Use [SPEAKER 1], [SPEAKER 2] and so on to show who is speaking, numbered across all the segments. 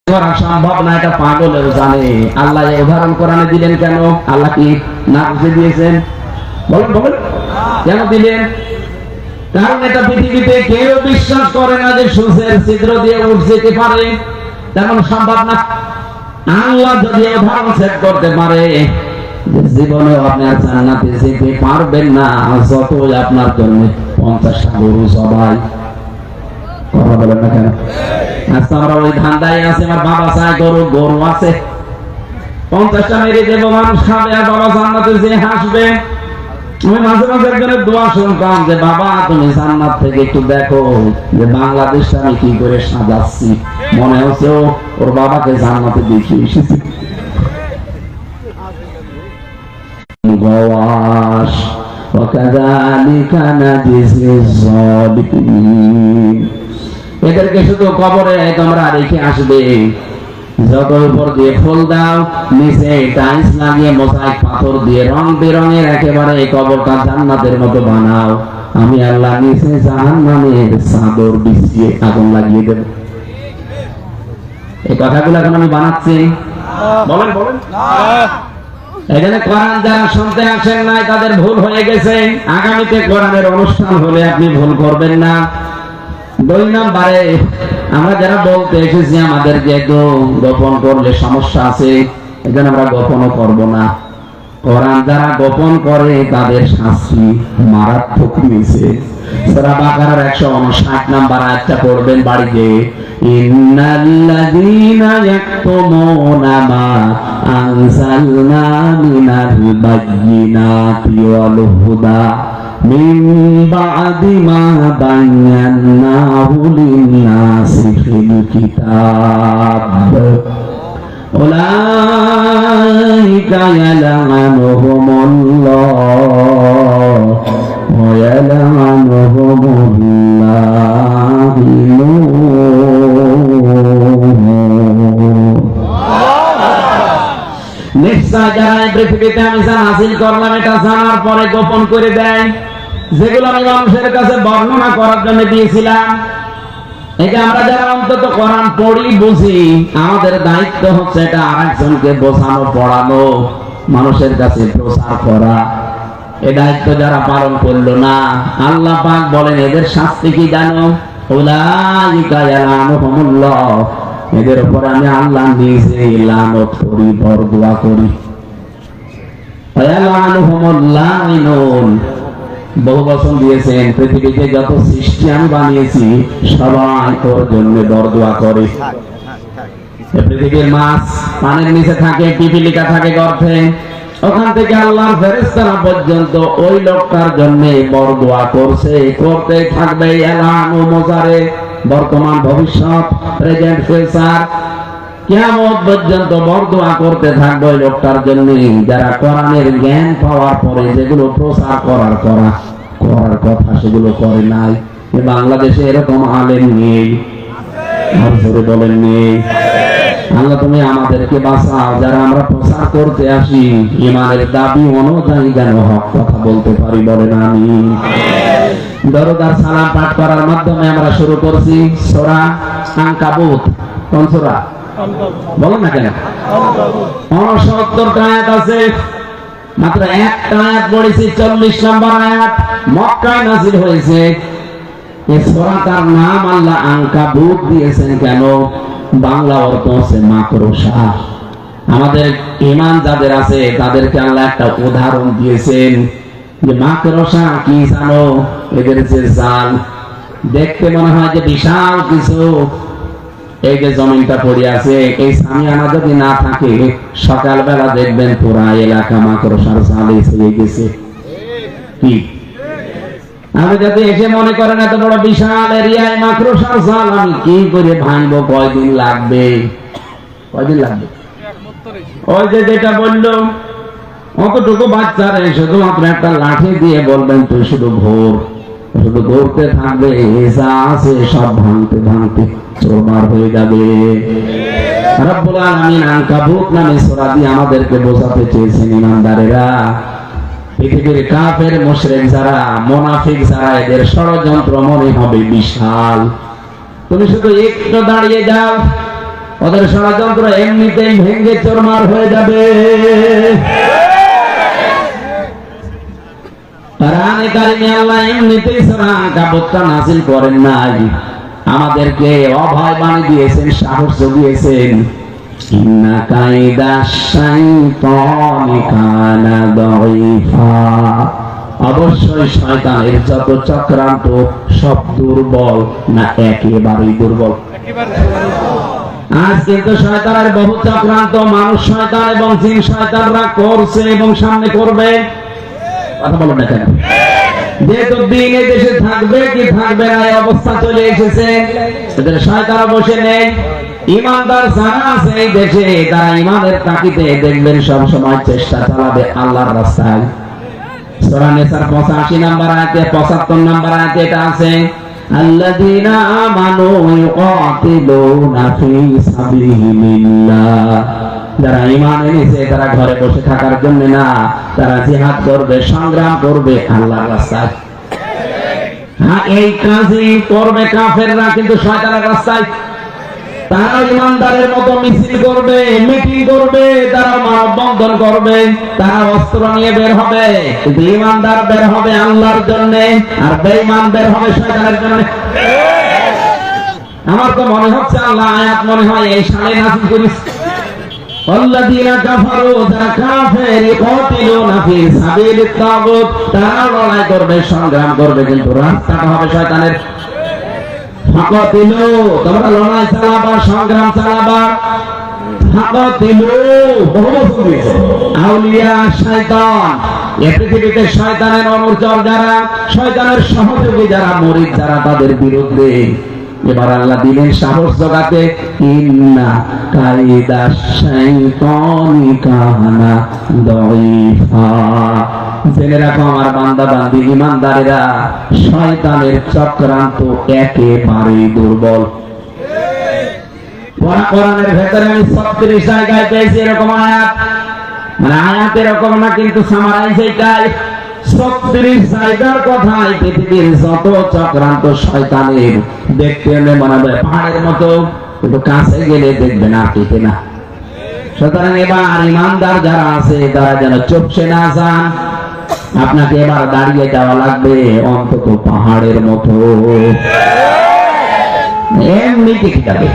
[SPEAKER 1] করা সম্ভব না, এটা পাগলেও জানে। আল্লাহ এই উদাহরণ কোরআনে দিলেন কেন? আল্লাহ কি না বুঝে দিয়েছেন? বলেন বলেন, কেন দিলেন? কারণ এটা পৃথিবীতে কেউ বিশ্বাস করে না যে সূর্যের ছিদ্র দিয়ে উঠ যেতে পারে, তেমন সম্ভব না। আল্লাহ যদি উদাহরণ সেট করতে পারে যে জীবনে আপনার জান্নাতে যেতে পারবেন না, যতই আপনার জন্য 50টা গরু সবাই কথা বলেন না কেন? আজকে আমরা ওই ধান্দায় আছে, আমার বাবা চায় গরু আছে 50টা মেরে দেবো, মানুষ খাবে আর বাবা জান্নাতে যে হাসবে। আমি মাঝে মাঝে একজনের দোয়া শুনতাম যে বাবা তুমি জান্নাত থেকে একটু দেখো যে বাংলাদেশটা আমি কি করে সাজাচ্ছি, মনে হচ্ছে ওর বাবাকে জান্নাতে দেখিয়ে এসেছি। এদেরকে শুধু কবরে তোমরা রেখে আসবে, যত উপর দিয়ে ফুল দাও, নিচে টাইলস লাগিয়ে মোজাইক পাথর দিয়ে রং বেরঙের একেবারে কবরটা জান্নাতের মতো বানাও, আমি আল্লাহ নিচে জাহান্নামের চাদর বিছিয়ে আগুন লাগিয়ে দেব। এই কথাগুলো এখন আমি বানাচ্ছি, বলেন বলেন। এখানে কোরআন যারা শুনতে আসেন নাই তাদের ভুল হয়ে গেছে। আগামীতে কোরআনের অনুষ্ঠান হলে আপনি ভুল করবেন না। 2 নম্বরে আমরা যারা বলতে এসেছি আমাদেরকে একটু গোপন করলে সমস্যা আছে, এখানে আমরা গোপনও করব না। কোরআন যারা গোপন করে তাদের শাস্তি মারাত্মক নিচে। সূরা বাকারার 159 নম্বর আয়াতটা পড়বেন বাড়িতে। ইন্নাল্লাযীনা ইয়াকতুমুনা মা আনজালনা মিনাল বায়্যিনাতি ওয়াল হুদা মিন বা'দি মা বায়্যানাহু লিন-নাসি ফিল কিতাব উলাইকা ইয়ালআনুহুমুল্লাহ ওয়া ইয়ালআনুহুমুল লাঈনুন। নিশ্চয় যারা পৃথিবীতে আমি যা নাযিল করলাম এটা জানার পরে গোপন করে দেয়, যেগুলো আমি মানুষের কাছে বর্ণনা করার জন্য দিয়েছিলাম, এটা আমরা যারা অন্তত কোরআন পড়ি বুঝি, আমাদের দায়িত্ব হচ্ছে এটা আরেকজনকে বোঝানো, পড়ানো, মানুষের কাছে প্রচার করা। এই দায়িত্ব যারা পালন করলো না, আল্লাহ পাক বলেন এদের শাস্তি কি জানো? উলাইকা ইয়ালআনুহুমুল্লাহ, এদের উপর আমি আল্লাহ নিজে লানত করি, বরদোয়া করি। ইয়ালআনুহুমুল লাঈনুন, বহু বচন দিয়েছেন, পৃথিবীতে যত সৃষ্টি আমি বানিয়েছি সবাই তোর জন্য বরদোয়া করে। পৃথিবীর মাছ পানির নিচে থাকে, পিপিলিকা থাকে গর্তে, ওখান থেকে আল্লাহর ফেরেশতারা পর্যন্ত ওই লোকটার জন্য বরদোয়া করছে, করতে থাকবে। এলানু মোজারে, বর্তমান ভবিষ্যৎ, প্রেজেন্ট ফিউচার, কিয়ামত পর্যন্ত বরদোয়া করতে থাকবে ওই লোকটার জন্য, যারা কোরআনের জ্ঞান পাওয়ার পরে যেগুলো প্রচার করার কথা সেগুলো করে নাই। বাংলাদেশে এরকম আলেম নেই, আর জোরে বলেন নেই। আল্লাহ তুমি আমাদেরকে বাঁচাও, যারা আমরা প্রচার করতে আসি ইমানের দাবি অনুযায়ী যেন হক কথা বলতে পারি, বলেন আমিন। দরুদ আর সালাম পাঠ করার মাধ্যমে আমরা শুরু করছি সূরা আনকাবুত। কোন সূরা? বলেন না কেন? 69টা আয়াত আছে, মাত্র একটা আয়াত পড়েছি, 40 নম্বর আয়াত মক্কায় নাযিল হয়েছে। এই সূরাটার নাম আল্লাহ আনকাবুত দিয়েছেন কেন? বাংলা অর্থ হচ্ছে মাকড়সা। আমাদের ঈমান যাদের আছে তাদেরকে আল্লাহ একটা উদাহরণ দিয়েছেন যে মাকড়সা কি জানো? এদের যে জাল দেখতে মনে হয় যে বিশাল কিছু, এই যে জমিনটা পড়ে আছে, এই সামিয়ানা যদি না থাকে সকালবেলা দেখবেন পুরা এলাকা মাকড়সার জালে ছেয়ে গেছে। কি আমি যদি এসে মনে করেন এত বড় বিশাল এরিয়ায় মাকড়সার জাল আমি কি করে ভাঙবো, কয়দিন লাগবে? ওই যে যেটা বললো, অতটুকু বাচ্চারা শুধুমাত্র একটা লাঠি দিয়ে বলবেন তুই শুধু ঘোর, শুধু ঘুরতে থাকবে, যা আছে সব ভাঙতে ভাঙতে চোরমার হয়ে যাবে। রব্বুল আলামিন আনকাবুত নামে সূরা দিয়ে আমাদেরকে বোঝাতে চেয়েছেন, ঈমানদারেরা, পৃথিবীর কাফের মুশরিক যারা, মুনাফিক যারা, এদের ষড়যন্ত্র মনে হবে বিশাল। তুমি শুধু একটু দাঁড়িয়ে যাও, ওদের ষড়যন্ত্র এমনিতেই ভেঙে চুরমার হয়ে যাবে। কোরআনে কারিমে আল্লাহ এমনিতেই সূরা আনকাবুতটা নাযিল করেন নাই, আমাদেরকে অভয় বাণী দিয়েছেন, সাহস জুগিয়েছেন। ইন্না কাইদাশ শাইতানি কানা দাঈফা, অবশ্যই শয়তানের যত চক্রান্ত সব দুর্বল, না একেবারেই দুর্বল? আজ কিন্তু শয়তানের বহু চক্রান্ত মানুষ শয়তান এবং জিন শয়তানরা করছে এবং সামনে করবে। কথা বলেন না কেন? যেহেতু দিন এই দেশে থাকবে কি থাকবে না এই অবস্থা চলে এসেছে, এদের শয়তান বসে নেই। ইমানদার যারা আছে এই দেশে তারা ইমানের তাকিতে দেখবেন সব সময় চেষ্টা চালাবে আল্লাহর রাস্তায়। সূরা নিসার 85 নম্বর আয়াতে 75 নম্বর আয়াতে এটা আছে, আল্লাযীনা আমানু ইউকাতিলুনা ফি সাবিলিল্লাহ, যারা ঈমান এনেছে তারা ঘরে বসে থাকার জন্য না, তারা জিহাদ করবে, সংগ্রাম করবে আল্লাহর রাস্তায়। হ্যাঁ, এই কাজই করবে কাফেররা, কিন্তু শয়তানের রাস্তায়। তারা ইমানদারের মতো মিছিল করবে, মিটিং করবে, তারা মানববন্ধন করবে, তারা অস্ত্র নিয়ে বের হবে, কিন্তু ইমানদার বের হবে আল্লাহর জন্য, আর বেঈমান বের হবে শয়তানের জন্য। আমার তো মনে হচ্ছে আল্লাহ আয়াত মনে হয় এই সালে নাযিল করেছে, আল্লাযীনা কাফারু, যারা কাফের, ইউকাতিলুনা ফি সাবিলিত তাগুত, তারা লড়াই করবে, সংগ্রাম করবে, কিন্তু রাস্তাটা হবে শয়তানের। ফাকাতিলু, তোমরা লড়াই চালাবা, সংগ্রাম চালাবা। ফাকাতিলু বহু বছর দিয়েছে, আউলিয়া শয়তান, এই পৃথিবীতে শয়তানের অনুচর যারা, শয়তানের সহযোগী যারা, মুরিদ যারা, তাদের বিরুদ্ধে এবার আল্লাহ দিলেন সাহস জোগাতে, ইন্না কাইদাশ শাইতানি কানা দাঈফা, জেনে রাখো আমার বান্দা বান্দি ইমানদারেরা, শয়তানের চক্রান্ত একেবারেই দুর্বল। কোরআনের ভেতরে আমি 36 জায়গায় পেয়েছি এরকম আয়াত, মানে আয়াত এরকম না কিন্তু সামারাইজ এইটাই, 36 জায়গার কথাই পৃথিবীর যত চক্রান্ত শয়তানের, দেখতে হলে মনে হবে পাহাড়ের মতো, কিন্তু কাছে গেলে দেখবে না, কেটে না। সুতরাং এবার ইমানদার যারা আছে তারা যেন চুপসে না যান, আপনাকে এবার দাঁড়িয়ে যাওয়া লাগবে অন্তত পাহাড়ের মতো, এমনি টিকে যাবে।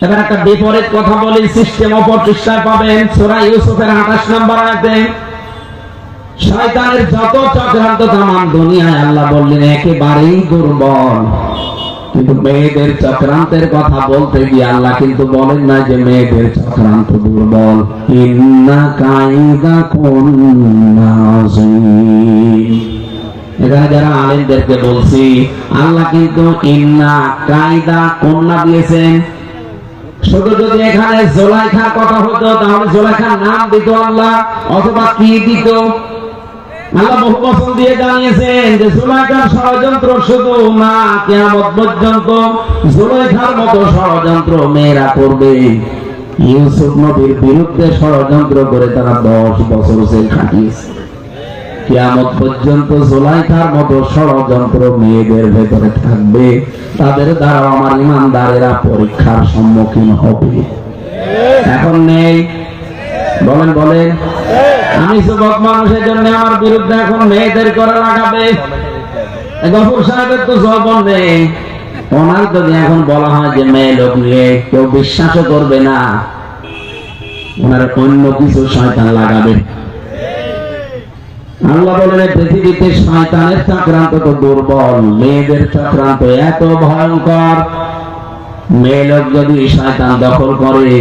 [SPEAKER 1] এবার একটা বিপরীত কথা বলি, সিস্টেম অপর পৃষ্ঠায় পাবেন, সূরা ইউসুফের 28 নম্বর আয়াতে। শয়তানের যত চক্রান্ত তাম দুনিয়ায় আল্লাহ বললেন একেবারেই দুর্বল, কিন্তু মেয়েদের চক্রান্তের কথা বলতে গিয়ে আল্লাহ কিন্তু বলেন না যে মেয়েদের চক্রান্ত দুর্বল। ইন্না কাইদা কুন্না আযীম, এখানে যারা আলেমদেরকে বলছি, আল্লাহ কিন্তু ইন্না কাইদা কুন্না দিয়েছেন। শুধু যদি এখানে জুলাইখার কথা হতো তাহলে জুলাইখার নাম দিত আল্লাহ, অথবা কি দিত? আল্লাহ বহু বচন দিয়ে জানিয়েছেন যে জুলাইখার ষড়যন্ত্র শুধু না, কিয়ামত পর্যন্ত জুলাইখার মতো ষড়যন্ত্র মেয়েরা করবে। ইউসুফ নবীর বিরুদ্ধে ষড়যন্ত্র করে তারা 10 বছর জেল খাটিয়েছে। কিয়ামত পর্যন্ত জুলাইখার মতো ষড়যন্ত্র মেয়েদের ভেতরে থাকবে, তাদের দ্বারা আমার ইমানদারেরা পরীক্ষার সম্মুখীন হবে। এখন নেই, বলেন বলেন, আমি যুবক মানুষের জন্য আমার বিরুদ্ধে এখন মেয়েদের করে লাগাবে। গফুর সাহেবের তো যৌবন নেই, ওনার যদি এখন বলা হয় যে মেয়ে লোক নিয়ে, কেউ বিশ্বাসও করবে না, ওনার অন্য কিছু শয়তান লাগাবে। আল্লাহ বলেন পৃথিবীতে শয়তানের চক্রান্ত তো দুর্বল, মেয়েদের চক্রান্ত এত ভয়ঙ্কর। মেয়ে লোক যদি শয়তান দখল করে,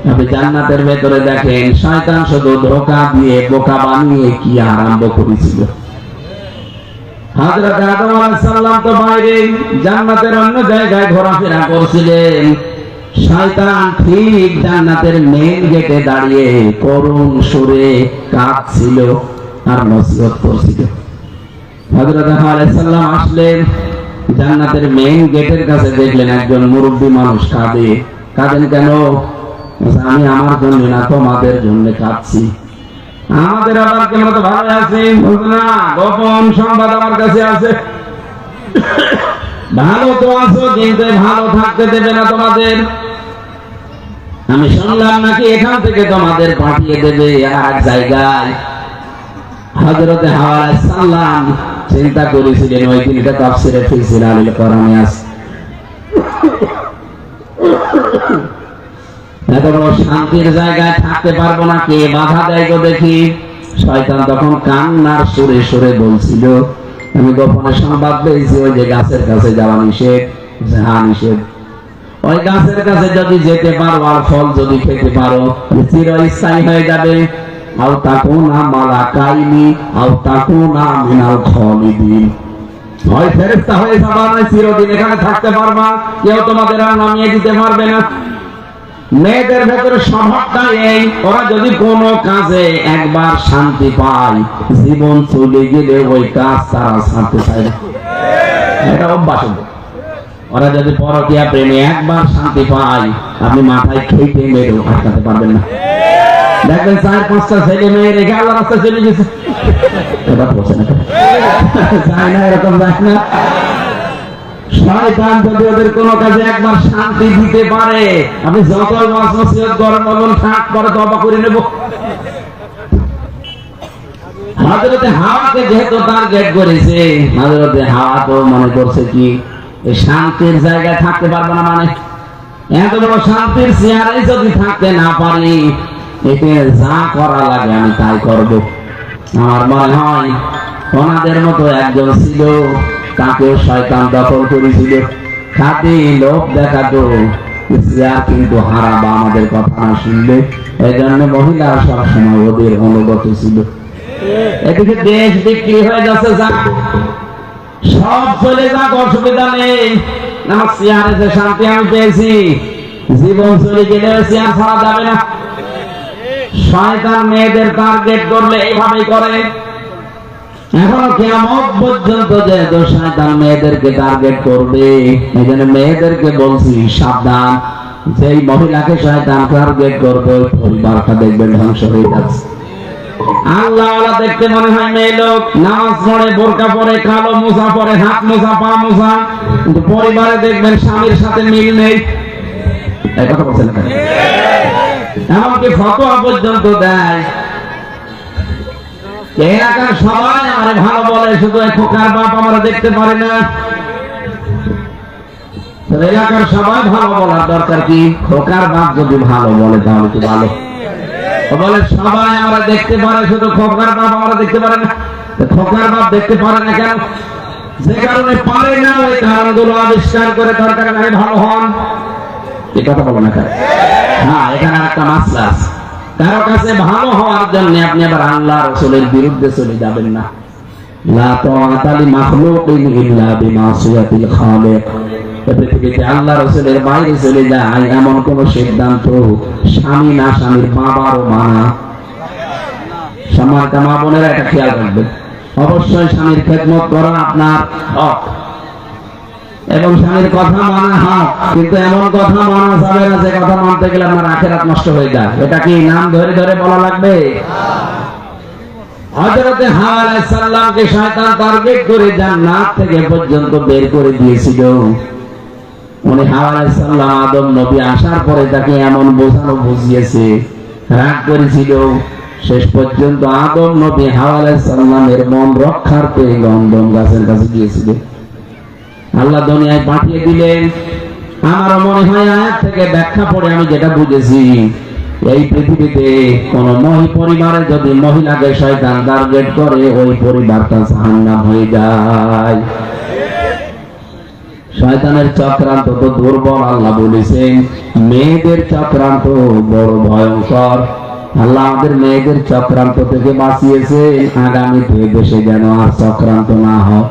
[SPEAKER 1] আপনি জান্নাতের ভেতরে দেখেন শয়তান শুধু ধোঁকা দিয়ে বোকা বানিয়ে কি আরম্ভ করেছিল। হযরত আদম আলাইহিস সালাম তো বাইরে জান্নাতের অন্য জায়গায় ঘোরাফেরা করছিলেন, শয়তান ঠিক জান্নাতের মেইন গেটে দাঁড়িয়ে করুণ সুরে কাঁদছিল আর নসিহত করছিল। হযরত আলাইহিস সালাম আসলেন, জান্নাতের মেইন গেটের কাছে দেখলেন একজন মুরব্বী মানুষ কাঁদে। কাঁদেন কেন? আমি আমার জন্য না তোমাদের জন্য কাঁদছি। আমাদের আবার কেমন তো ভালো আছে না, গোপন সংবাদ আমার কাছে আছে। ভালো তো আছো কিন্তু ভালো থাকতে দেবে না তোমাদের। আমি শুনলাম নাকি এখান থেকে তোমাদের পাঠিয়ে দেবে এক জায়গায়। হযরত হাওয়া আলাইহিস সালাম চিন্তা করেছিলেন ওই দিন, এটা তাফসীরে ফি জিলালিল কোরআনে আছে। এত বড় শান্তির জায়গায় থাকতে পারবো না, কে বাধা দেয় গো দেখি। শয়তান তখন কান্নার সুরে সুরে বলছিল, আমি গোপনে সংবাদ পেয়েছি ওই যে গাছের কাছে যাওয়া নিষেধ, নিষেধ। ওই গাছের কাছে যদি যেতে পারো আর ফল যদি খেতে পারো চিরস্থায়ী হয়ে যাবে। আও তাকুনা মালাকাইনি আও তাকুনা মিনাল খালিদিন, হয় ফেরেশতা হয়ে যাবা না চিরদিন এখানে থাকতে পারবা, কেউ তোমাদের আর নামিয়ে দিতে পারবে না। মেয়েদের ভেতরে স্বভাবটা এই, ওরা যদি কোনো কাজে একবার শান্তি পায়, জীবন চলে গেলে ওই কাজ তারা ছাড়তে চায় না, এটা অভ্যাস। ওরা যদি পরকীয়া প্রেমে একবার শান্তি পায়, আপনি মাথায় খেটে মেরেও আটকাতে পারবেন না। দেখবেন 4-5টা ছেলে মেয়ে রেখে আল্লাহ রাস্তায় চলে গেছে, যায় না, এরকম যায় না। শয়তান যদি ওদের কোনো কাজে একবার শান্তি দিতে পারে, আপনি যত নসিহত করেন বলুন থাক, পরে তওবা করে নেব। হযরত হাওয়াকে যেহেতু টার্গেট করেছে, হযরত হাওয়া তো মনে করছে কি এই শান্তির জায়গায় থাকতে পারবো না, মানে এত বড় শান্তির চেয়ারে যদি থাকতে না পারি, এতে যা করা লাগে আমি তাই করব। আমার মনে হয় ওনাদের মতো একজন ছিল, তাকেও শয়তান দখল করেছিল, খাতে লোক দেখাতো চেয়ার কিন্তু হারাবা আমাদের কথা না শুনলে। এই জন্য মহিলা সবসময় ওদের অনুগত ছিল। এদিকে দেশ বিক্রি হয়ে যাচ্ছে, যা সব চলে যাক, অসুবিধা নেই। আমার চেয়ারে যে শান্তি আমি পেয়েছি, জীবন চলে গেলে চেয়ার ছাড়া যাবে না। শয়তান মেয়েদের টার্গেট করলে এইভাবেই করে। এখনো কিয়ামত পর্যন্ত যেহেতু শয়তান মেয়েদেরকে টার্গেট করবে, এই জন্য মেয়েদেরকে বলছি সাবধান, যেই মহিলাকে শয়তান টার্গেট করবে ওই পরিবারটা দেখবেন ধ্বংস হয়ে যাচ্ছে। আল্লাহ দেখতে মনে হয় মেয়ে লোক, নামাজ পড়ে, বোরকা পরে, কালো মোজা পরে, হাত মোজা, পা মোজা, কিন্তু পরিবারে দেখবেন স্বামীর সাথে মিল নেই। এই কথা বলছেন না, এমনকি ফতোয়া পর্যন্ত দেয়। এলাকার সবাই আমারে ভালো বলে, শুধু খোকার বাপ আমরা দেখতে পারে না। এলাকার সবাই ভালো বলার দরকার কি? খোকার বাপ যদি ভালো বলে তাহলে কি ভালো বলে? সবাই আমরা দেখতে পারে, শুধু খোকার বাপ আমরা দেখতে পারে না। খোকার বাপ দেখতে পারে না কেন? যে কারণে পারে না, ওই কারণগুলো আবিষ্কার করে দরকার নাই ভালো হন। এই কথা বলো না কেন? হ্যাঁ, এখানে একটা মাসলা আছে। কারো কাছে ভালো হওয়ার জন্য আপনি আবার আল্লাহ রাসূলের বিরুদ্ধে চলে যাবেন না। লা তাআতা লি মাখলুকিন ইল্লা বিমাসিয়াতিল খালিক। পৃথিবীতে আল্লাহ রাসূলের বাইরে চলে যায় এমন কোন সিদ্ধান্ত স্বামী না স্বামীর বাবারও মানা। সম্মানিত মা বোনেরা, এটা খেয়াল রাখবেন। অবশ্যই স্বামীর খেদমত করা আপনার হক এবং স্বামীর কথা মানা হক, কিন্তু এমন কথা মানা যাবে না যে কথা মানতে গেলে আপনার আখিরাত নষ্ট হয়ে যায়। এটা কি নাম ধরে ধরে বলা লাগবে? হযরত হাওয়া আলাইহিস সালামকে শয়তান টার্গেট করে জান্নাত থেকে পর্যন্ত বের করে দিয়েছিল। উনি হাওয়া আলাইহিস সালাম আদম নবী আসার পরে তাকে এমন বোঝানো বুঝিয়েছে, রাগ করেছিল। শেষ পর্যন্ত আদম নবী হাওয়া আলাইহিস সালামের মন রক্ষার্থে গন্ধম গাছের কাছে গিয়েছিল। আল্লাহ দুনিয়ায় পাঠিয়ে দিলেন। আমার মনে হয় আয়াত থেকে ব্যাখ্যা পড়ে আমি যেটা বুঝেছি, এই পৃথিবীতে কোন পরিবারে যদি মহিলাকে শয়তান টার্গেট করে, ওই পরিবারটা জাহান্নাম হয়ে যায়। শয়তানের চক্রান্ত তো দুর্বল, আল্লাহ বলেছেন মেয়েদের চক্রান্ত বড় ভয়ঙ্কর। আল্লাহ আমাদের মেয়েদের চক্রান্ত থেকে বাঁচিয়েছে, আগামীতে দেশে যেন আর চক্রান্ত না হয়।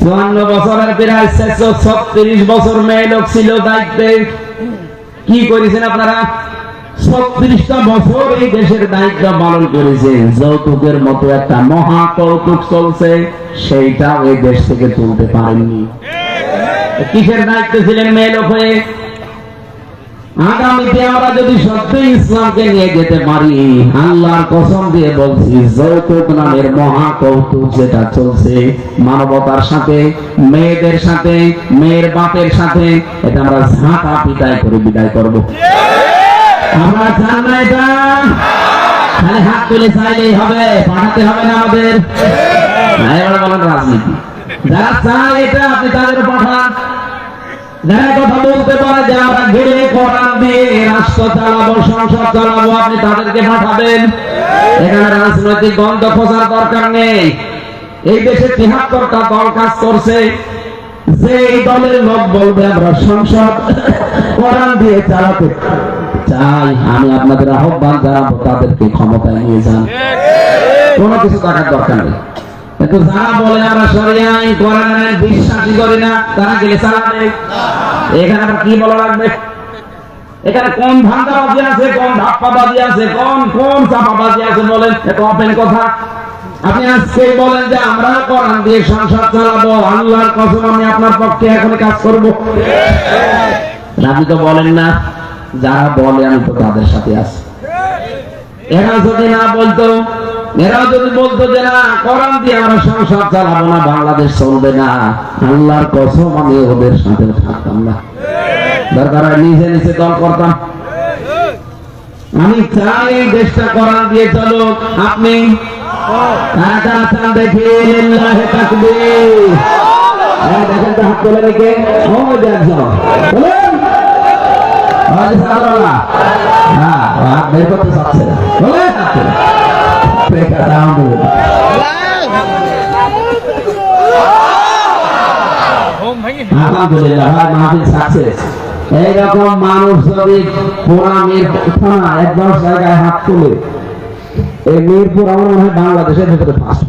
[SPEAKER 1] 54 বছরের প্রায় 36 বছর মেয়ে লোক ছিল দায়িত্বে। কি করেছেন আপনারা? 36টা বছর এই দেশের দায়িত্ব পালন করেছেন। যৌতুকের মতো একটা মহা কৌতুক চলছে, সেইটা এই দেশ থেকে তুলতে পারেননি। কিসের দায়িত্ব ছিলেন মেয়ে লোক হয়ে? আগামীতে আমরা যদি সত্যি ইসলামকে নিয়ে যেতে পারি, আল্লাহর কসম দিয়ে বলছি, যৌতুক নামের মহা কৌতুক যেটা চলছে মানবতার সাথে, মেয়েদের সাথে, মেয়ের বাপের সাথে, এটা আমরা ঝাঁটা পিটাই করে বিদায় করব। আমরা চান না এটা? খালি হাত তুলে চাইলেই হবে, পাঠাতে হবে না আমাদের। এবার বলেন রাজনীতি যারা চায় এটা, আপনি তাদের পাঠান। যারা কথা বলতে পারে যে আমরা ঘিরে কোরআন দিয়ে রাষ্ট্র চালাবো, সংসদ চালাবো, আপনি তাদেরকে পাঠাবেন। এখানে রাজনৈতিক দ্বন্দ্ব খোঁজার দরকার নেই। এই দেশে ৭৩টা দল কাজ করছে। যে এই দলের লোক বলবে আমরা সংসদ কোরআন দিয়ে চালাতে চাই, আমি আপনাদের আহ্বান জানাবো তাদেরকে ক্ষমতায় নিয়ে যান। কোনো কিছু টাকার দরকার নেই। কিন্তু যারা বলে আমরা শরিয়া আইন কোরআন আইন বিশ্বাসই করি না, তারা গেলে চালাবে। এখানে আবার কি বলা লাগবে? এখানে কোন ধান্দাবাজি আছে, কোন ধাপ্পাবাজি আছে, কোন চাপাবাজি আছে বলেন? এটা ওপেন কথা। আপনি আজকে বলেন যে আমরা কোরআন দিয়ে সংসার চালাবো, আল্লাহর কসম আমি আপনার পক্ষে এখন কাজ করব। আপনি তো বলেন না। যারা বলে আমি তো তাদের সাথে আছি। এরা যদি না বলতো, এরা যদি বলতো যে না কোরআন দিয়ে আমরা সংসার চালাবো না, বাংলাদেশ চলবে না, আল্লাহর কসম আমি ওদের সাথে থাকতাম না। দরকার হয় নিজে নিজে দল করতাম। আমি চাই এই দেশটা কোরআন দিয়ে চলো। আপনি দেখি লিল্লাহি তাকবীর, দেখেন তো হাত তুলে রেখে, ও দেখো বলেন হাত বের করতে চাচ্ছে না, বলেন আলহামদুলিল্লাহ মাহফিল সাকসেস। এইরকম মানুষ যদি পুরা মিরপুর ১-১০ জায়গায় হাত তুলে, এই মিরপুর আমার মনে হয় বাংলাদেশের ভেতরে ফার্স্ট।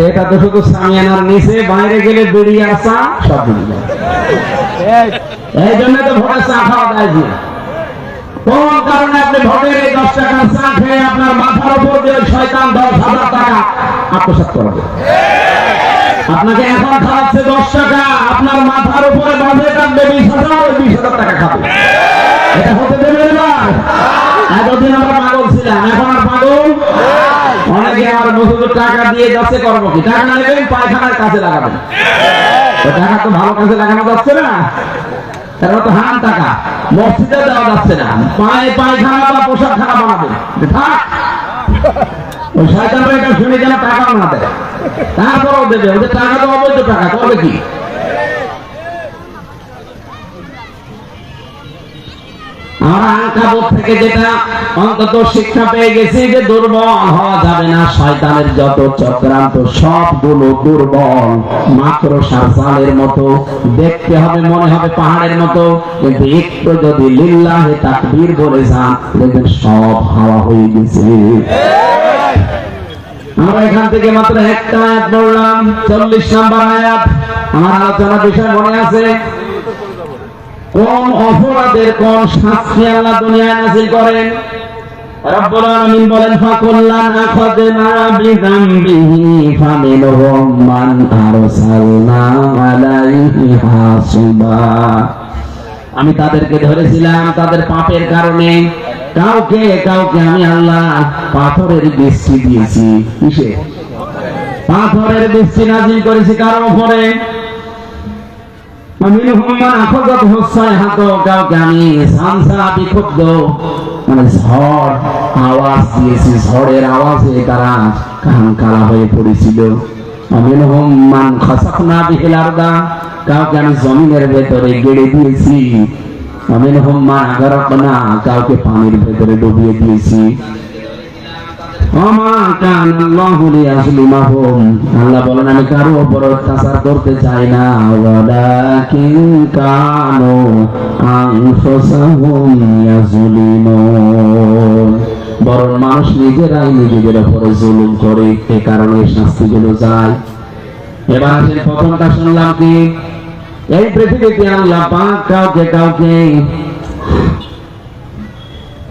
[SPEAKER 1] এটা তো শুধু সামিয়ানার নিচে, বাইরে গেলে বিড়ি আর চা সব মিলে যায়। এই জন্য তো ভোটে চা খাওয়া যায়। কোন কারণে আপনি ভোটের এই ১০ টাকার চা খেয়ে আপনার মাথার উপর দিয়ে শয়তান ১০,০০০ টাকা আত্মসাৎ করবে? আপনাকে এখন খাওয়াচ্ছে ১০ টাকা, আপনার মাথার উপরে বাঁধে কাটবে ২০,০০০ টাকা খাবে। এটা হতে দেবে না। এতদিন আমরা পাগল ছিলাম, এখন আর পাগল। অনেকে আমার বছর টাকা দিয়ে যাচ্ছে, করবো কি? টাকা নেবেন পায়খানার কাছে লাগাবেন। টাকা তো ভালো কাছে লাগানো যাচ্ছে না, তারা তো হারাম টাকা মসজিদে দেওয়া যাচ্ছে না। পায়খানা বা পোশাক খানা বানাবে, থাক ওই শয়তান এটা শুনে যেন টাকা না দেয়, তারপরেও দেবে। ওদের টাকা তো অবৈধ টাকা, করবে কি? আমরা আঙ্কাবুত থেকে যেটা অন্তত শিক্ষা পেয়ে গেছি যে দুর্বল হওয়া যাবে না। শয়তানের যত চক্রান্ত সবগুলো দুর্বল, মাত্র সারসালের মতো দেখতে হবে, মনে হবে পাহাড়ের মতো, কিন্তু একটু যদি লিল্লাহি তাকবীর বলে যান দেখবেন সব হাওয়া হয়ে গেছে। আমরা এখান থেকে মাত্র একটা আয়াত পড়লাম, ৪০ নম্বর আয়াত। আমার আলোচনার বিষয় মনে আছে? কোন অপরাধের কোন শাস্তি আল্লাহ দুনিয়ায় নাযিল করেন? রব্বুল আলামিন বলেন ফাকুল্লান আখাযনা বিযামবিহি ফামিনহুম মান আরসালনা আলাইহি হাসিবা। আমি তাদেরকে ধরেছিলাম তাদের পাপের কারণে। কাউকে কাউকে আমি আল্লাহ পাথরের বৃষ্টি দিয়েছি। কিসে? পাথরের বৃষ্টি নাযিল করেছি কার উপরে? কাউকে আমি মানে ঝড় আওয়াজ দিয়েছি, ঝড়ের আওয়াজে তারা কান কালা হয়ে পড়েছিল। কাউকে আমি জমিনের ভেতরে গেড়ে দিয়েছি। কাউকে পানির ভেতরে ডুবিয়ে দিয়েছি। আল্লাহ বলেন আমি কারো উপর অত্যাচার করতে চাই না, বরং মানুষ নিজেরাই নিজেদের উপরে জুলুম করে, এ কারণে শাস্তিগুলো যায়। এবার আসেন প্রথমটা শুনলাম কি? এই পৃথিবীতে আল্লাহ পাক কাউকে কাউকে,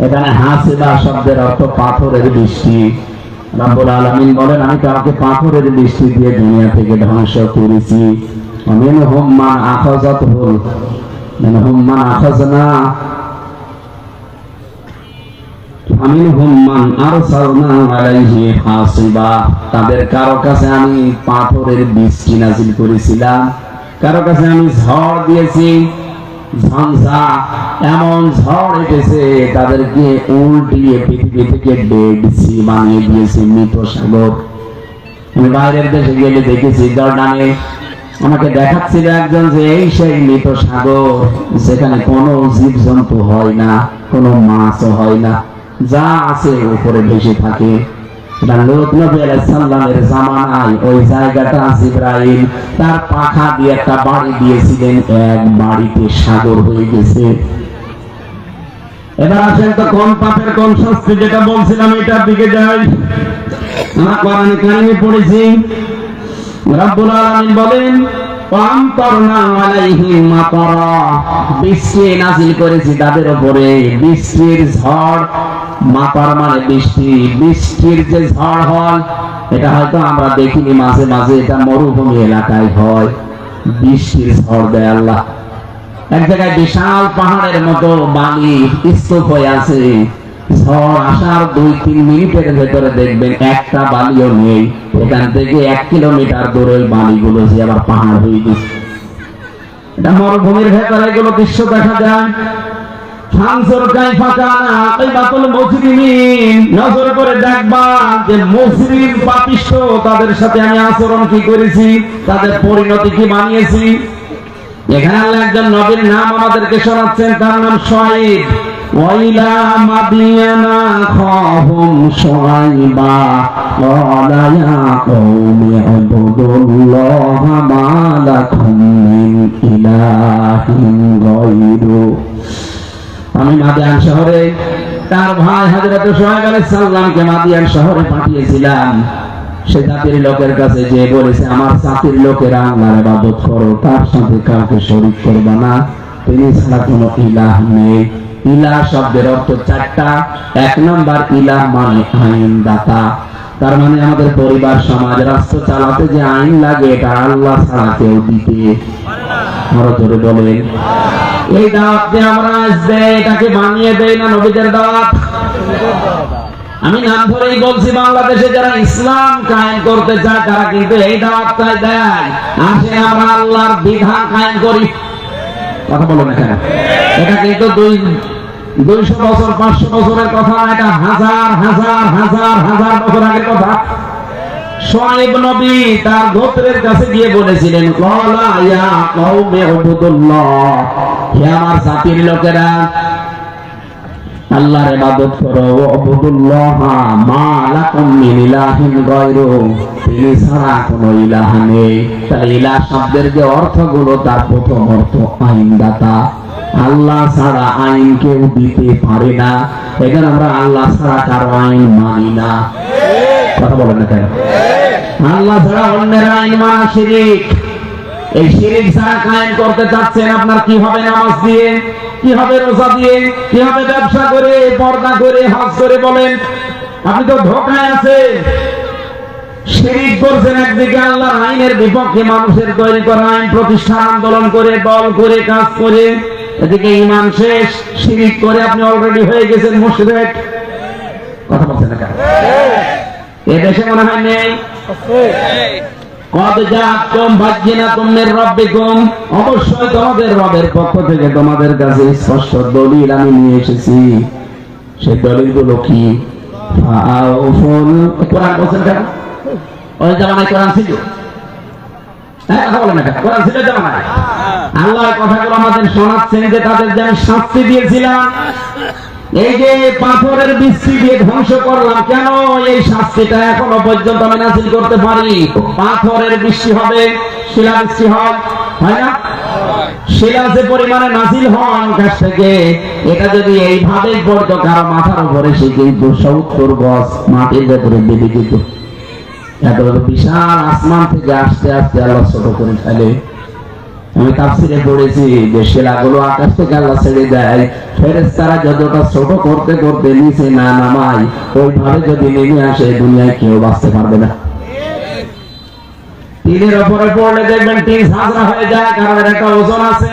[SPEAKER 1] এখানে হাসিবা শব্দের অর্থ পাথরের বৃষ্টি। রব্বুল আলামিন বলেন আমি কাউকে পাথরের বৃষ্টি দিয়ে দুনিয়া থেকে ধ্বংস করেছি। মিনহুম মান আখাযনা আমিনহুম মান আরসালনা আলাইহি হাসিবা। তাদের কারো কাছে আমি পাথরের বৃষ্টি নাযিল করেছিলাম, কারো কাছে আমি ঝড় দিয়েছি, ঝঞ্ঝা, এমন ঝড় এসেছে তাদেরকে উল্টিয়ে পৃথিবী থেকে ডেড সি বানিয়ে দিয়েছে, মৃত সাগর। আমি বাইরের দেশে গেলে দেখেছি, জর্ডানে আমাকে দেখাচ্ছিল একজন যে এই সেই মৃত সাগর, যেখানে কোনো জীবজন্তু হয় না, কোনো মাছও হয় না, যা আছে উপরে ভেসে থাকে। লূত নবী আলাইহিস সালামের জামানায় ওই জায়গাটা জিবরাইল তার পাখা দিয়ে একটা বাড়ি দিয়েছিলেন, এক বাড়িতে সাগর হয়ে গেছে। এবার আসেন তো কোন পাপের কোন শাস্তি, যেটা বলছিলাম এটার দিকে যাই। আমরা কোরআনে কারিমে পড়েছি, রব্বুল আলামিন বলেন আমতারনা আলাইহিম মাতারা, বৃষ্টি নাযিল করেছি তাদের উপরে, বৃষ্টির ঝড়। মাতার মানে বৃষ্টি, বৃষ্টির যে ঝড় হয় এটা হয়তো আমরা দেখিনি, মাঝে মাঝে এটা মরুভূমি এলাকায় হয়, বৃষ্টির ঝড় দেয় আল্লাহ। এক জায়গায় বিশাল পাহাড়ের মতো বালি স্তূপ হয়ে আছে, ঝড় আসার 2-3 মিনিটের ভেতরে দেখবেন একটা বালিও নেই, এখান থেকে 1 কিলোমিটার দূরে বালিগুলো যে আবার পাহাড় হয়ে গেছে। এটা মরুভূমির ভেতরে এগুলো দৃশ্য দেখা যায়। ফানজুর কাইফা কানা আকিবাতুল মুজরিমিন, নজর করে দেখবা যে মুজরিম পাপিষ্ঠ তাদের সাথে আমি আচরণ কি করেছি, তাদের পরিণতি কি বানিয়েছি। এখানে আল্লাহ একজন নবীর নাম আমাদেরকে শোনাচ্ছেন, তার নাম শুআয়ব। ওয়াইলা মাদিয়ানা খাহুম শুআয়বা ক্বালা ইয়া কওমি ইবুদুল্লাহা মা লাকুম মিন ইলাহিন গায়রু। আমি মাদিয়ান শহরে তার ভাই হযরত শুআয়ব আলাইহিস সালামকে মাদিয়ান শহরে পাঠিয়েছিলাম। সে জাতির লোকের কাছে যে বলেছে আমার জাতির লোকেরা আল্লাহর ইবাদত করো, তার সাথে কাউকে শরীক করবে না, তিনি ছাড়া কোনো ইলাহ নেই। ইলাহ শব্দের অর্থ 4টা। 1 নম্বর ইলাহ মানে আইন দাতা, তার মানে আমাদের পরিবার সমাজ রাষ্ট্র চালাতে যে আইন লাগে এটা আল্লাহ ছাড়া কেউ দিতে আরো জোরে বলেন। এই দাওয়াত যে আমরা আসবে এটাকে বানিয়ে দেই না নবীদের দাওয়াত। আমি নাম ধরেই বলছি, বাংলাদেশে যারা ইসলাম কায়েম করতে চায় তারা কিন্তু এই দাওয়াতটাই দেয়, আসে আমরা আল্লাহর বিধান কায়েম করি। কথা বলো না কেন? এটা কিন্তু 200 বছর 500 বছরের কথা, এটা হাজার হাজার হাজার হাজার বছর আগের কথা। শুআয়ব নবী তার গোত্রের কাছে গিয়ে বলেছিলেন, ক্বালা ইয়া কওমি উবুদুল্লাহ, হে আমার জাতির লোকেরা আল্লাহর ইবাদত করো, উবুদুল্লাহ মা লাকুম মিন ইলাহিন গায়রু, তিনি ছাড়া কোনো ইলাহ নেই। তাহলে ইলাহ শব্দের যে অর্থগুলো, তার প্রথম অর্থ আইনদাতা। আল্লাহ ছাড়া আইন কেউ দিতে পারে না, এখানে আমরা আল্লাহ ছাড়া কারো আইন মানি না। কথা বলেন না কেন? আল্লাহ ছাড়া অন্যের আইন মানা শিরক। এই শিরক ছাড়া কায়েম করতে চাচ্ছেন, আপনার কি হবে নামাজ দিয়ে, কি হবে রোজা দিয়ে, কি হবে ব্যবসা করে, পর্দা করে, হজ করে? বলেন, আপনি তো ধোঁকায় আছেন। শিরক করছেন একদিকে, আল্লাহর আইনের বিপক্ষে মানুষের তৈরি করা আইন প্রতিষ্ঠান আন্দোলন করে, দল করে, কাজ করে, এদিকে ঈমান শেষ, শিরক করে আপনি অলরেডি হয়ে গেছেন মুশরিক। কথা বলছেন না কেন? এ দেশে মনে হয় নেই? কদ জাআকুম বায়্যিনাতুম মির রাব্বিকুম, অবশ্যই তোমাদের রবের পক্ষ থেকে তোমাদের কাছে স্পষ্ট দলিল আমি নিয়ে এসেছি। সেই দলিলগুলো কি? ফাআউফুল, কোরআন বলছেন কেন? ওই জামানায় কোরআন ছিল? হ্যাঁ, কথা বলেন না কেন? কোরআন ছিল জামানায়? আল্লাহর কথাগুলো আমাদের শোনাচ্ছেন যে তাদের যে আমি শাস্তি দিয়েছিলাম, এই যে পাথরের বৃষ্টি দিয়ে ধ্বংস করলাম, কেন এই শাস্তিটা এখনো পর্যন্ত আমি নাযিল করতে পারি? পাথরের বৃষ্টি হবে, শিলাবৃষ্টি হয় না? শিলা যে পরিমাণে নাযিল হয় আকাশ থেকে, এটা যদি এইভাবেই পড়তো কারো মাথার উপরে, সে কিন্তু 70 গজ মাটির ভেতরে ডুবে যেত। এত বিশাল আসমান থেকে আস্তে আস্তে আল্লাহ ছোট করে ফেলে। আমি তাফসীরে পড়েছি যে শিলাগুলো আকাশ থেকে আল্লাহ ছেড়ে দেয়, ফেরেশতারা যতটা ছোট করতে করতে নিচে না নামায়, ওইভাবে যদি নেমে আসে দুনিয়ায় কেউ বাঁচতে পারবে না। টিনের উপরে পড়লে দেখবেন টিন ঝাঁঝরা হয়ে যায়, কারণ এর একটা ওজন আছে।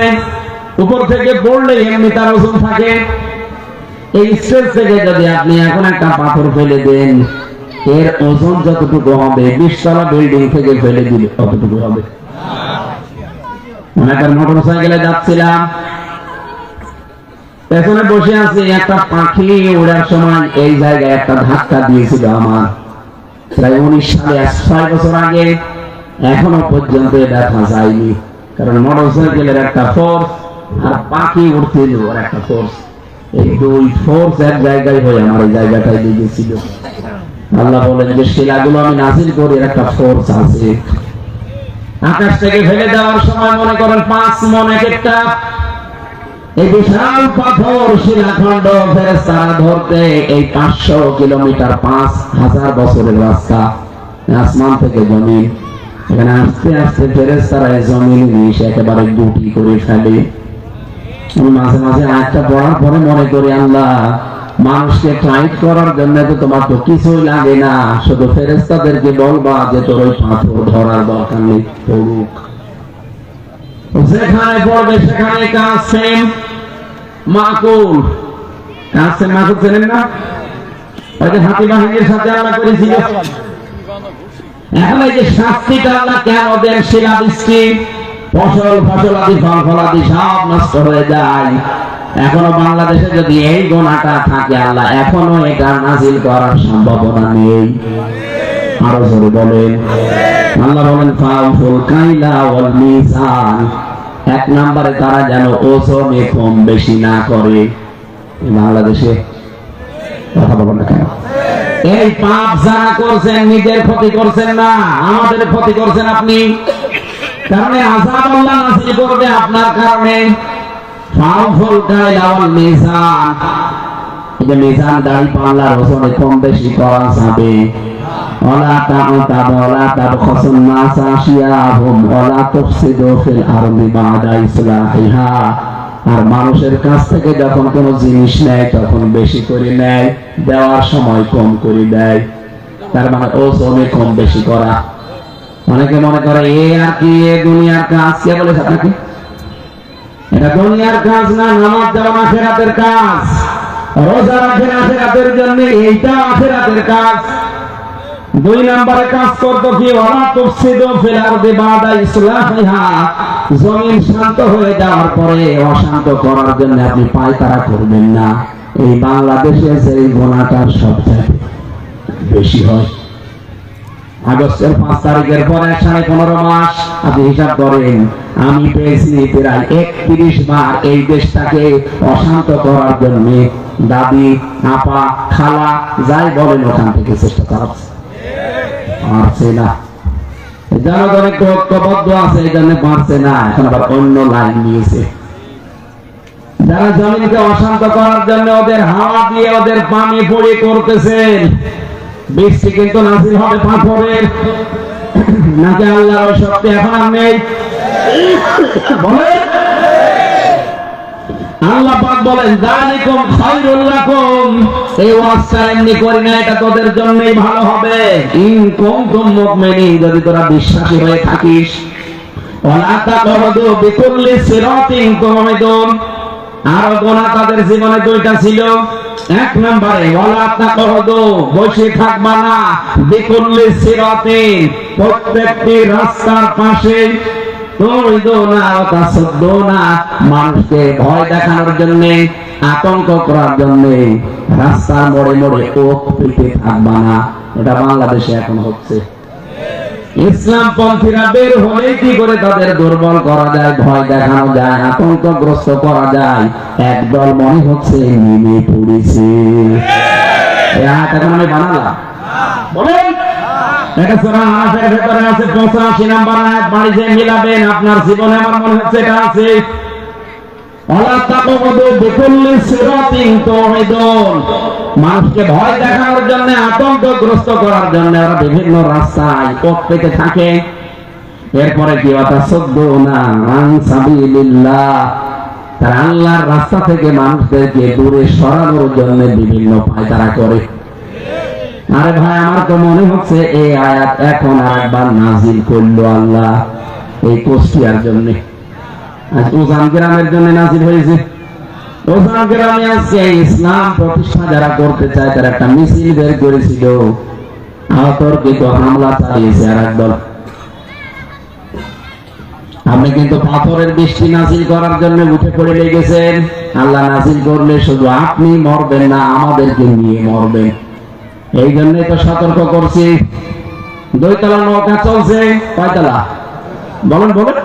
[SPEAKER 1] উপর থেকে পড়লে এমনি তার ওজন থাকে। এই স্টেজ থেকে যদি আপনি এখন একটা পাথর ফেলে দেন, এর ওজন যতটুকু হবে 20 তলা বিল্ডিং থেকে ফেলে দিলে ততটুকু হবে। একটা মোটর সাইকেলে যাচ্ছিলাম, পেছনে বসে আছি, একটা পাখি ওড়ার সময় এই জায়গায় একটা ধাক্কা দিয়েছিল আমার, প্রায় 19 সালে, 6 বছর আগে। এখনো পর্যন্ত দেখা যায়নি, কারণ মোটর সাইকেলের একটা ফোর্স আর পাখি উঠছিল ওর একটা ফোর্স, এই দুই ফোর্স এক জায়গায় হয়ে আমার এই জায়গাটায় লেগেছিল। আল্লাহ বলেন যে শিলাগুলো আমি নাজিল করি, একটা ফোর্স আছে। আকাশ থেকে ফেলে দেওয়ার সময় মনে করেন 5 মণ এক একটা, এই বিশাল পাথর শিলাখণ্ড ফেরেশতারা ধরতে এই 500 কিলোমিটার 5000 বছরের রাস্তা, আসমান থেকে জমিন, এখানে আস্তে আস্তে ফেরেশতারা এই জমিন নিয়ে একেবারে গুটি করে ফেলে। আমি মাঝে মাঝে আয়াতটা পড়ার পরে মনে করি, আল্লাহ মানুষকে টাইট করার জন্য তো তোমার তো কিছুই লাগে না, শুধু ফেরেশতাদেরকে বলবা যে তোর ওই পাথর ধরার দরকার নেই, পড়ুক, যেখানে পড়বে সেখানে কাজ সেম। মাকুল কাজ সেম, মাকুল চেনেন না? ওই যে হাতি বাহিনীর সাথে আল্লাহ করেছিল। এখন এই যে শাস্তিটা আল্লাহ কেন দেন? শিলাবৃষ্টি, ফসল আদি ফল ফলাদি সব নষ্ট হয়ে যায়। এখনো বাংলাদেশে যদি এই গোনাটা থাকে, আল্লাহ এখনো এটা নাজিল করার সম্ভাবনা নেই। আরো জোরে বলেন। আল্লাহ বলেন ফাউফুল কাইলা ওয়াল মিজান, 1 নম্বরে তারা যেন ওজনে কম বেশি না করে। বাংলাদেশে কথা বলেন না কেন? এই পাপ যারা করছেন নিজের ক্ষতি করছেন না, আমাদের ক্ষতি করছেন আপনি। কারণে আযাব আল্লাহ নাযিল করবে আপনার কারণে। ফাউফুল কাইলা ওয়াল মিজান, এই মিজান দাঁড়ি পাল্লার ওজনে কম বেশি করা যাবে। ওয়ালা তা'তাবু ওয়ালা তাবখাসুন নাসা আশিয়াহুম ওয়ালা তুফসিদু ফিল আরদি বা'দা ইসলাহিহা। আর মানুষের কাছ থেকে যখন কোনো জিনিস নেয় তখন বেশি করে নেয়, দেওয়ার সময় কম করে দেয়। তার মানে ওজনে কম বেশি করা। অনেকে মনে করে এ আর কি, এ দুনিয়ার কাজ। কে বলেছে আপনাকে? এটা দুনিয়ার কাজ না, নামাজ দেওয়া আখিরাতের কাজ, রোজা রাখেন আখিরাতের জন্য, এইটা আখিরাতের কাজ। 2 নম্বরে কাজ করতো কি? ওয়ালা তুফসিদু ফিল আরদি বা'দা ইসলাহিহা, জমিন শান্ত হয়ে যাওয়ার পরে অশান্ত করার জন্য আপনি পায়তারা করবেন না। এই বাংলাদেশে যে গোনাটা সবচেয়ে বেশি হয়। আগস্টের 5 তারিখের পরে 15.5 মাস আপনি হিসাব করেন, আমি পেয়েছি প্রায় 31 বার এই দেশটাকে অশান্ত করার জন্য। দাদি, আপা, খালা যাই বলেন ওখান থেকে চেষ্টা চালাচ্ছে, পারছে না। জনগণের ঐক্যবদ্ধ আছে, এই জন্য পারছে না। এখন আবার অন্য লাইন নিয়েছে। যারা জমিনকে অশান্ত করার জন্য ওদের হাওয়া দিয়ে ওদের পানি পড়ে করতেছেন, বৃষ্টি কিন্তু নাজিল হবে পাথরের। নাকি আল্লাহর শক্তি এখন আর নেই? বলেন। আল্লাহ পাক বলেন যালিকুম খায়রুল লাকুম, এই ওয়াজটা এমনি করি না, এটা তোদের জন্যই ভালো হবে। ইন কুনতুম মুমিনিন, যদি তোরা বিশ্বাসী হয়ে থাকিস। ওয়ালা তাকরুদু বিকুল্লি সিরাতিন তুমিদুন, আর গোনা তাদের জীবনে 2টা ছিল। 1 নম্বরে ওয়ালা তাকরুদু, বসে থাকবা না, বিকুল্লি সিরাতিন, প্রত্যেকটি রাস্তার পাশে, মানুষকে ভয় দেখানোর জন্য, আতঙ্ক করার জন্য রাস্তার মোড়ে মোড়ে ওক পেতে থাকবা না। এটা বাংলাদেশে এখন হচ্ছে। ইসলাম পন্থীরা বের হলে কি করে তাদের দুর্বল করা যায়, ভয় দেখানো যায়, আতঙ্কগ্রস্ত করা যায়। একদল মনে হচ্ছে নেমে পড়েছে। এখন আমি বানালাম, বলেন। এটা সূরা আরাফের ভিতরে আছে 85 নম্বর আয়াত, বাড়িতে মিলাবেন। আপনার জীবনে আমার মনে হচ্ছে এটা আছে। ওয়ালা তাকুদু বিকুল্লি সিরাতিন তুমিদুন, মানুষকে ভয় দেখানোর জন্য, আতঙ্কগ্রস্ত করার জন্য ওরা বিভিন্ন রাস্তায় পথ পেতে থাকে। এরপরে কি? ওয়াতাসাদ্দুনা আন সাবিলিল্লাহ, তারা আল্লাহর রাস্তা থেকে মানুষদেরকে দূরে সরানোর জন্য বিভিন্ন পায়তারা করে। আরে ভাই, আমার তো মনে হচ্ছে এই আয়াত এখন আরেকবার নাজিল করলো আল্লাহ এই কুষ্টিয়ার জন্য। ওজান গ্রামের জন্য নাজিল হয়েছে। ওজান গ্রামে আজকে ইসলাম প্রতিষ্ঠা যারা করতে চায় তারা একটা মিছিল বের করেছিল, অতর্কিত হামলা চালিয়েছে আর একদল। আপনি কিন্তু পাথরের বৃষ্টি নাজিল করার জন্য উঠে পড়ে লেগেছেন। আল্লাহ নাজিল করলে শুধু আপনি মরবেন না, আমাদেরকে নিয়ে মরবেন। এই জন্যই তো সতর্ক করছি। 2 তলা নৌকা চলছে, কয়তলা বলেন বলেন?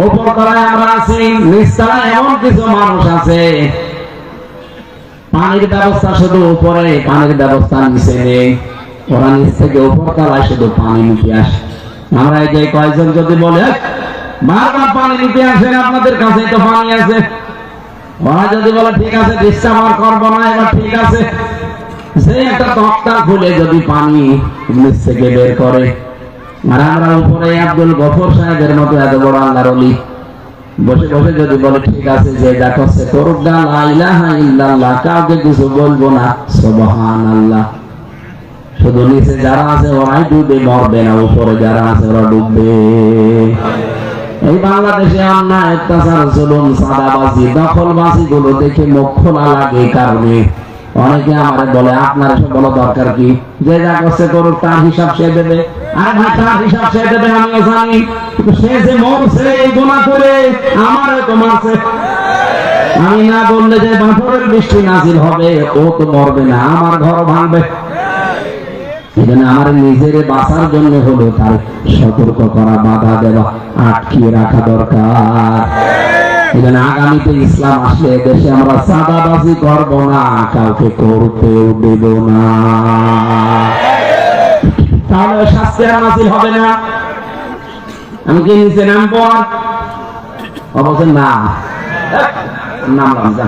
[SPEAKER 1] উপর তলায় আমরা আছি, নিচ তলায় এমন কিছু মানুষ আছে পানির ব্যবস্থা শুধু উপরে, পানির ব্যবস্থা নিচে নেই। ওরা নিচ থেকে উপর তলায় শুধু পানি নিতে আসে। আমরা এই যে কয়েকজন যদি বলে বারবার পানি নিতে আসেন, আপনাদের কাছে তো পানি আছে, ওরা যদি বলে ঠিক আছে ডিস্টার্ব আর করবো না, এবার ঠিক আছে, সে একটা তক্তা খুলে যদি পানি নিচ থেকে বের করে, আর আমরা উপরে আব্দুল গফর সাহেবের মতো এত বড় আল্লাহর ওলি বসে বসে যদি বলে ঠিক আছে যে যা করছে করুক, লা ইলাহা ইল্লাল্লাহ, কাউকে কিছু বলবো না, সুবহানাল্লাহ, শুধু নিচে যারা আছে ওরাই ডুবে মরবে না, উপরে যারা আছে ওরা ডুববে। এই বাংলাদেশে অন্যায়, অত্যাচার, জুলুম, সাদাবাজি, দখলবাজি গুলো দেখে মুখ খোলা লাগে। কারণে অনেকে আমার বলে আপনার এসব বলা দরকার কি, যে যা করছে করুক, তার হিসাব সে দেবে। আর ভাই তার হিসাব সে দেবে আমিও জানি, কিন্তু সে যে মরছে এই গুনাহ করে আমারও তো মারছে। আমি না বললে যে পাথরের বৃষ্টি নাজিল হবে, ও তো মরবে না, আমার ঘর ভাঙবে। এখানে আমার নিজের বাঁচার জন্য হলো তার সতর্ক করা, বাধা দেওয়া, আটকিয়ে রাখা দরকার। এখানে আগামীতে ইসলাম আসলে দেশে আমরা চাঁদাবাজি করব না, কাউকে করতেও দেব না, তাহলে শাস্তি আর নাজিল হবে না। আমি কি নিচে নামবো? অবশ্যই না, নামলাম যা।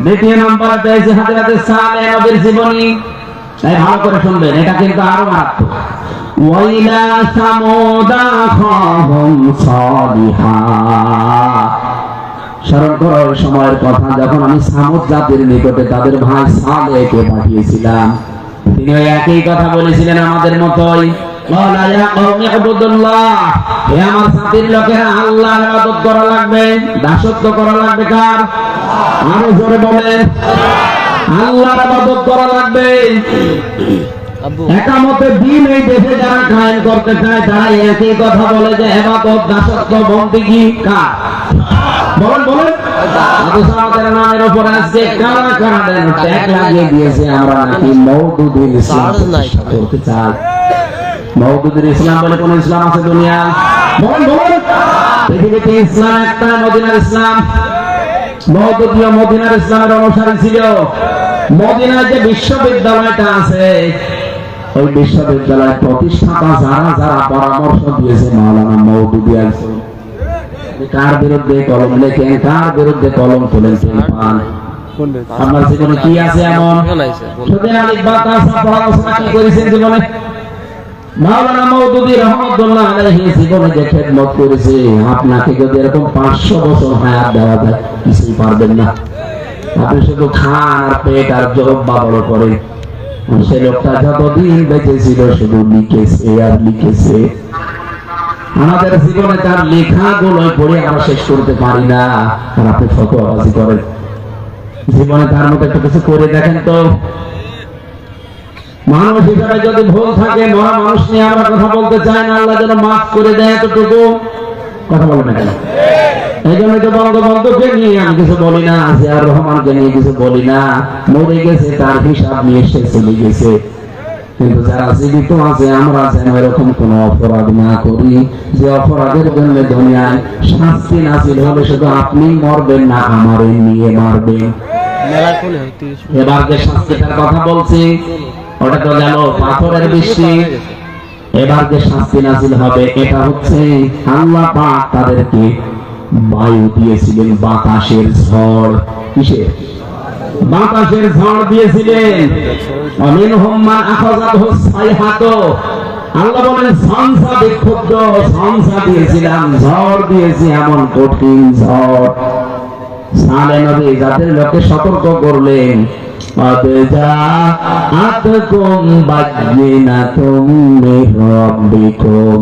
[SPEAKER 1] দ্বিতীয় নম্বরে পেয়েছে হযরত সালেহ নবীর জীবনী। তাই ভালো করে শুনবেন, এটা কিন্তু আরো মারাত্মক। ওয়াইলা সামুদা খাহুম সালিহা, স্মরণ করো ওই সময়ের কথা যখন আমি সামুদ জাতির নিকটে তাদের ভাই সালেহকে পাঠিয়েছিলাম। তিনি ওই একই কথা বলেছিলেন আমাদের মতোই, ক্বালা ইয়া কওমি ইবুদুল্লাহ, হে আমার জাতির লোকেরা, আল্লাহর ইবাদত করা লাগবে, দাসত্ব করা লাগবে কার? আরো জোরে বলেন, আল্লাহর ইবাদত করা লাগবে। একামতে দিন এই দেশে যারা কায়েম করতে চায় তারা একই কথা বলে যে ইবাদত, দাসত্ব, বন্দেগী কার? বলেন বলেন। আবু সামাদের নামের উপর আজকে কারা কারা দেন ট্যাগ লাগিয়ে দিয়েছে, আমরা নাকি মওদুদুল ইসলাম করতে চাই। মওদুদুল ইসলাম বলে কোন ইসলাম আছে দুনিয়া? বলেন বলেন। পৃথিবীতে ইসলাম একটা, মদিনার ইসলাম। মওদুদীয় মদিনার ইসলামের অনুসারী ছিল। মদিনায় যে বিশ্ববিদ্যালয়টা আছে, ওই বিশ্ববিদ্যালয়ের প্রতিষ্ঠাতা যারা যারা পরামর্শ দিয়েছে মাওলানা মওদুদী আছেন। কার বিরুদ্ধে কলম লেখেন, কার বিরুদ্ধে কলম তোলেন, পান। আপনার জীবনে কি আছে এমন? সুদিন আলিফ বা তাসা পড়াশোনা কি করেছেন জীবনে? মাওলানা মওদুদী রাহমাতুল্লাহ আলাইহি জীবনে যে খেদমত করেছে, আপনাকে যদি এরকম 500 বছর হায়াত দেওয়া যায় কিছুই পারবেন না। আপনি শুধু খান আর পেট আর জব্বা বড় করেন। সে লোকটা যতদিন বেঁচে ছিল শুধু লিখেছে আর লিখেছে। আমাদের জীবনে তার লেখাগুলো পড়ে আমরা শেষ করতে পারি না, আর আপনি ফতোয়াবাজি করেন। জীবনে তার মতো একটা কিছু করে দেখেন তো। মানুষ হিসাবে যদি ভুল থাকে, মরা মানুষ নিয়ে আমরা কথা বলতে চাই না, আল্লাহ যেন মাফ করে দেয় এতটুকু। কথা বলবেন না কেন? এই জন্য তো বঙ্গবন্ধুকে নিয়ে আমি কিছু বলি না, জিয়াউর রহমানকে নিয়ে কিছু বলি না। মরে গেছে, তার হিসাব নিয়ে সে চলে গেছে। কিন্তু যারা জীবিত আছে, আমরা যেন এরকম কোন অপরাধ না করি যে অপরাধের জন্য দুনিয়ায় শাস্তি নাজিল হলে শুধু আপনি মরবেন না, আমারে নিয়ে মারবেন। এবার যে শাস্তিটার কথা বলছি ওটা তো গেল পাথরের বৃষ্টি। এবার যে শাস্তি নাজিল হবে এটা হচ্ছে আল্লাহ পাক তাদেরকে বায়ু দিয়েছিলেন, বাতাসের ঝড়। কিসের? বাতাসের ঝড় দিয়েছিলেন। অমিনহুম মান আখাযাতহু সাইহাতু, আল্লাহ বলেন ঝঞ্ঝা, বিক্ষুব্ধ ঝঞ্ঝা দিয়েছিলাম, ঝড় দিয়েছি, এমন কঠিন ঝড়। সালেহ নবী যাদের লোককে সতর্ক করলেন, আতজাআতকুম বায়িনাতুম মির রাব্বিকুম,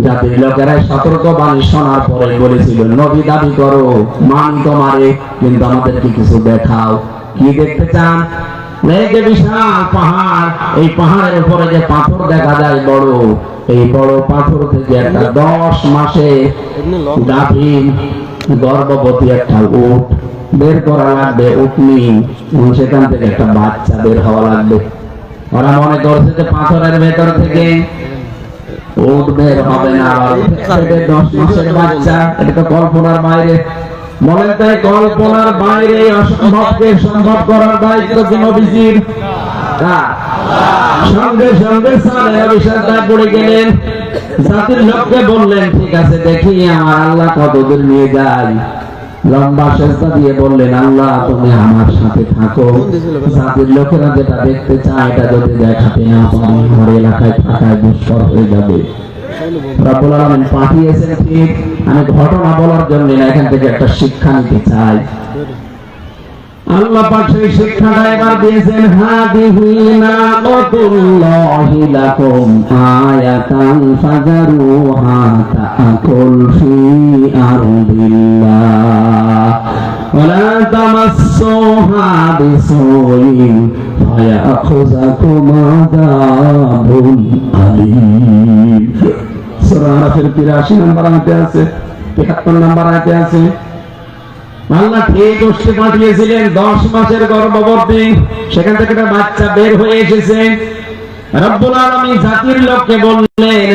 [SPEAKER 1] জাতির লোকেরা সতর্ক বাণী শোনার পরে বলেছিল, নবী দাবি করো, মানি তোমারে, কিন্তু আমাদেরকে কিছু দেখাও। কি দেখতে চান? এই যে বিশাল পাহাড়, এই পাহাড়ের উপরে যে পাথর দেখা যায় বড়, এই বড় পাথর থেকে একটা 10 মাসে গাভীর গর্ভবতী একটা উট বের করা লাগবে, উটনি, এবং সেখান থেকে একটা বাচ্চা বের হওয়া লাগবে। ওরা মনে করছে যে পাথরের ভেতর থেকে উট বের হবে না, 10 মাসের বাচ্চা। এটা তো কল্পনার বাইরে। বলেন তাই কল্পনার বাইরে অসম্ভবকে সম্ভব করার দায়িত্ব কি নবীজির? সঙ্গে সঙ্গে সালেহ বিশ্বাসটা পড়ে গেলেন, জাতির লোককে বললেন, ঠিক আছে দেখি আমার আল্লাহ কতদূর নিয়ে যায়। লম্বা সেজদা দিয়ে বললেন, আল্লাহ তুমি আমার সাথে থাকো, জাতির লোকেরা যেটা দেখতে চায় এটা যদি দেখাতে না পারি আমার এলাকায় থাকায় দুষ্কর হয়ে যাবে। রব্বুল আলামিন পাঠিয়েছেন ঠিক, আমি ঘটনা বলার জন্য না, এখান থেকে একটা শিক্ষা নিতে চাই। আল্লাহ পাক সেই শিক্ষাটা এবার দিয়েছেন, হাদিহি নাকাতুল্লাহি লাকুম আয়াতান ফাজারুহা তাকুল ফি আরদিল্লাহ ওয়ালা তামাসসুহা বিসুইন ফায়াখুযাকুম আযাবুন আলীম। সূরা আরাফের 83 নম্বর আয়াতে আছে, 73 নম্বর আয়াতে আছে। আল্লাহ ঠিক গোষ্ঠী পাঠিয়েছিলেন 10 মাসের গর্ভবতী, সেখান থেকে একটা বাচ্চা বের হয়ে এসেছে। রব্বুল আলামিন জাতির লোককে বললেন,